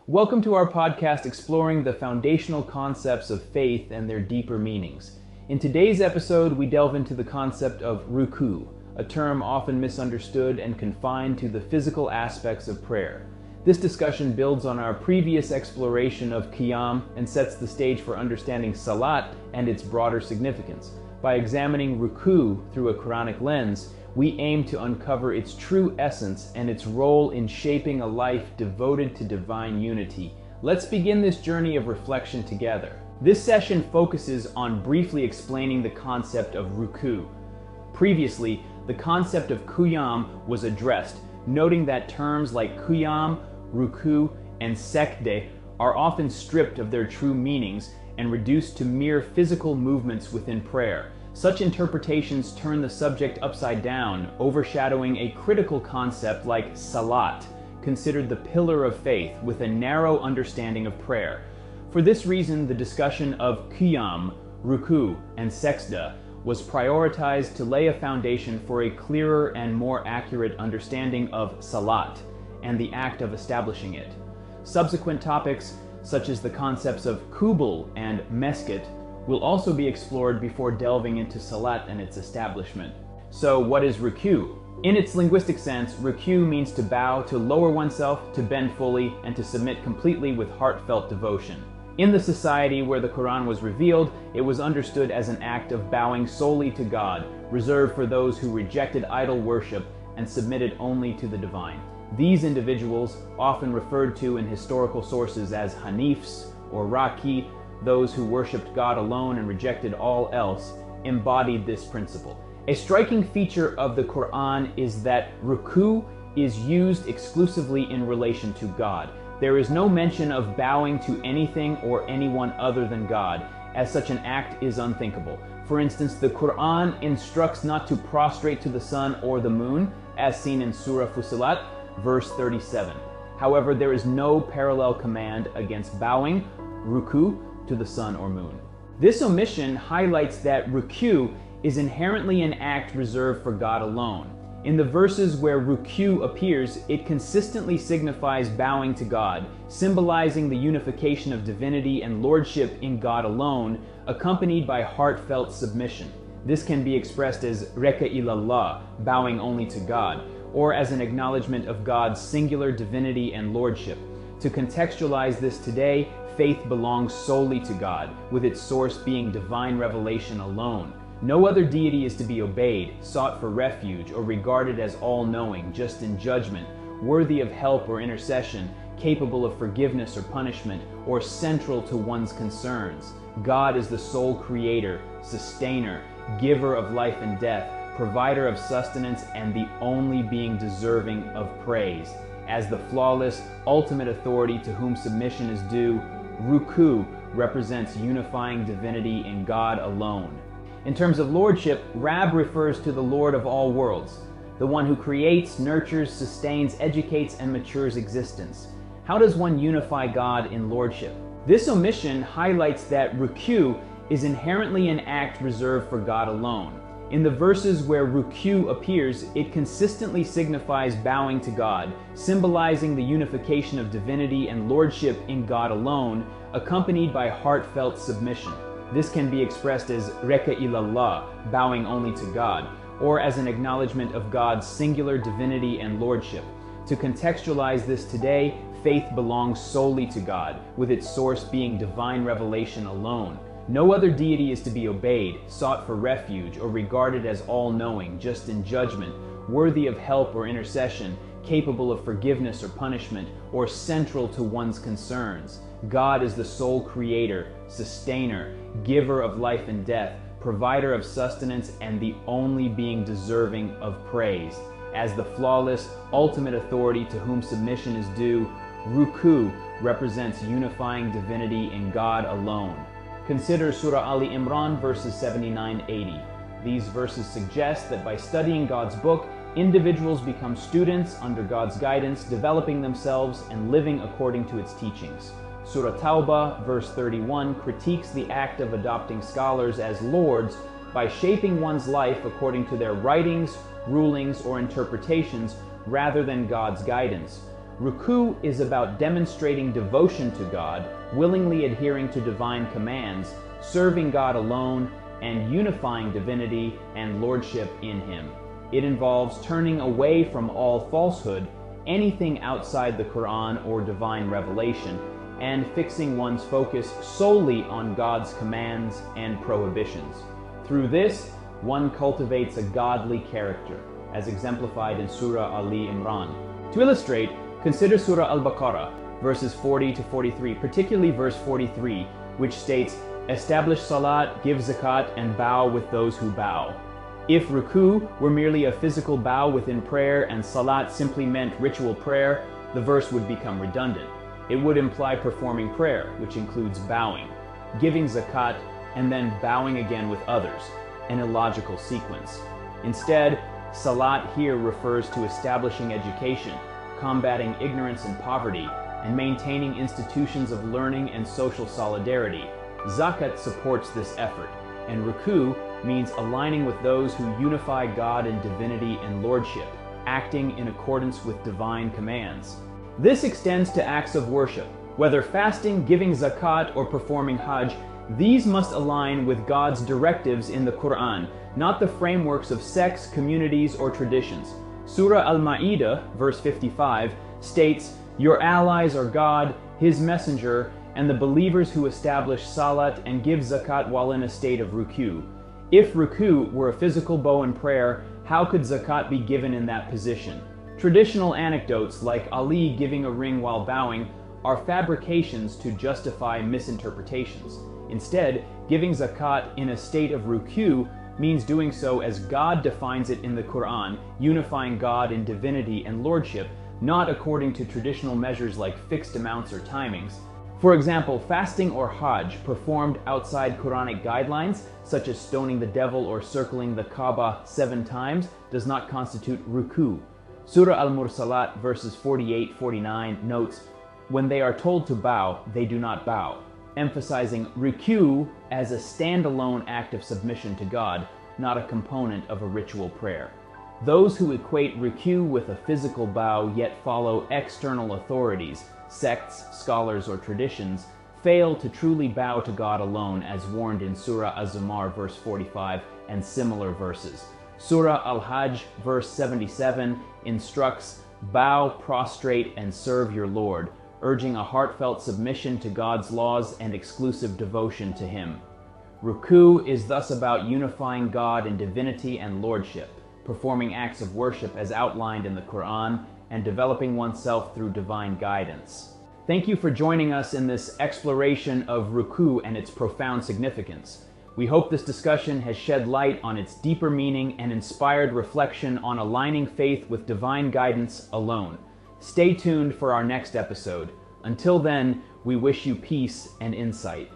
Welcome to our podcast exploring the foundational concepts of faith and their deeper meanings. In today's episode, we delve into the concept of Ruku, a term often misunderstood and confined to the physical aspects of prayer. This discussion builds on our previous exploration of Qiyam and sets the stage for understanding Salat and its broader significance. By examining Ruku through a Quranic lens, we aim to uncover its true essence and its role in shaping a life devoted to divine unity. Let's begin this journey of reflection together. This session focuses on briefly explaining the concept of Ruku. Previously, the concept of Qiyam was addressed, noting that terms like Qiyam, Ruku, and Sekde are often stripped of their true meanings and reduced to mere physical movements within prayer. Such interpretations turn the subject upside down, overshadowing a critical concept like Salat, considered the pillar of faith with a narrow understanding of prayer. For this reason, the discussion of Qiyam, Ruku, and Sajda was prioritized to lay a foundation for a clearer and more accurate understanding of Salat and the act of establishing it. Subsequent topics, such as the concepts of Qubul and Mesket, will also be explored before delving into Salat and its establishment. So what is Ruku? In its linguistic sense, Ruku means to bow, to lower oneself, to bend fully, and to submit completely with heartfelt devotion. In the society where the Quran was revealed, it was understood as an act of bowing solely to God, reserved for those who rejected idol worship and submitted only to the divine. These individuals, often referred to in historical sources as Hanifs or Raki, those who worshipped God alone and rejected all else, embodied this principle. A striking feature of the Quran is that Ruku is used exclusively in relation to God. There is no mention of bowing to anything or anyone other than God, as such an act is unthinkable. For instance, the Quran instructs not to prostrate to the sun or the moon, as seen in Surah Fussilat, verse 37. However, there is no parallel command against bowing, Ruku, to the sun or moon. This omission highlights that Ruku is inherently an act reserved for God alone. In the verses where Ruku appears, it consistently signifies bowing to God, symbolizing the unification of divinity and lordship in God alone, accompanied by heartfelt submission. This can be expressed as Reka ilallah, bowing only to God, or as an acknowledgement of God's singular divinity and lordship. To contextualize this today, faith belongs solely to God, with its source being divine revelation alone. No other deity is to be obeyed, sought for refuge, or regarded as all-knowing, just in judgment, worthy of help or intercession, capable of forgiveness or punishment, or central to one's concerns. God is the sole creator, sustainer, giver of life and death, provider of sustenance, and the only being deserving of praise. As the flawless, ultimate authority to whom submission is due, Ruku represents unifying divinity in God alone. In terms of lordship, Rab refers to the Lord of all worlds, the one who creates, nurtures, sustains, educates, and matures existence. How does one unify God in lordship? This omission highlights that Ruku is inherently an act reserved for God alone. In the verses where Ruku appears, it consistently signifies bowing to God, symbolizing the unification of divinity and lordship in God alone, accompanied by heartfelt submission. This can be expressed as Reka ilallah, bowing only to God, or as an acknowledgement of God's singular divinity and lordship. To contextualize this today, faith belongs solely to God, with its source being divine revelation alone. No other deity is to be obeyed, sought for refuge, or regarded as all-knowing, just in judgment, worthy of help or intercession, capable of forgiveness or punishment, or central to one's concerns. God is the sole creator, sustainer, giver of life and death, provider of sustenance, and the only being deserving of praise. As the flawless, ultimate authority to whom submission is due, Ruku represents unifying divinity in God alone. Consider Surah Ali Imran verses 79-80. These verses suggest that by studying God's book, individuals become students under God's guidance, developing themselves and living according to its teachings. Surah Tawbah verse 31 critiques the act of adopting scholars as lords by shaping one's life according to their writings, rulings, or interpretations rather than God's guidance. Ruku is about demonstrating devotion to God, willingly adhering to divine commands, serving God alone, and unifying divinity and lordship in Him. It involves turning away from all falsehood, anything outside the Quran or divine revelation, and fixing one's focus solely on God's commands and prohibitions. Through this, one cultivates a godly character, as exemplified in Surah Ali Imran. To illustrate, consider Surah Al-Baqarah, verses 40 to 43, particularly verse 43, which states, "Establish salat, give zakat, and bow with those who bow." If ruku were merely a physical bow within prayer and salat simply meant ritual prayer, the verse would become redundant. It would imply performing prayer, which includes bowing, giving zakat, and then bowing again with others, an illogical sequence. Instead, salat here refers to establishing education, combating ignorance and poverty, and maintaining institutions of learning and social solidarity. Zakat supports this effort, and ruku means aligning with those who unify God in divinity and lordship, acting in accordance with divine commands. This extends to acts of worship. Whether fasting, giving zakat, or performing hajj, these must align with God's directives in the Quran, not the frameworks of sects, communities, or traditions. Surah Al-Ma'idah, verse 55, states, "Your allies are God, His messenger, and the believers who establish salat and give zakat while in a state of ruku." If ruku were a physical bow in prayer, how could zakat be given in that position? Traditional anecdotes like Ali giving a ring while bowing are fabrications to justify misinterpretations. Instead, giving zakat in a state of ruku means doing so as God defines it in the Quran, unifying God in divinity and lordship, not according to traditional measures like fixed amounts or timings. For example, fasting or hajj performed outside Quranic guidelines, such as stoning the devil or circling the Kaaba 7 times, does not constitute ruku. Surah Al-Mursalat verses 48-49 notes, "When they are told to bow, they do not bow," emphasizing ruku as a standalone act of submission to God, not a component of a ritual prayer. Those who equate ruku with a physical bow yet follow external authorities, sects, scholars, or traditions, fail to truly bow to God alone, as warned in Surah Az-Zumar verse 45 and similar verses. Surah Al-Hajj verse 77 instructs, "Bow, prostrate, and serve your Lord," urging a heartfelt submission to God's laws and exclusive devotion to Him. Ruku is thus about unifying God in divinity and lordship, performing acts of worship as outlined in the Quran, and developing oneself through divine guidance. Thank you for joining us in this exploration of Ruku and its profound significance. We hope this discussion has shed light on its deeper meaning and inspired reflection on aligning faith with divine guidance alone. Stay tuned for our next episode. Until then, we wish you peace and insight.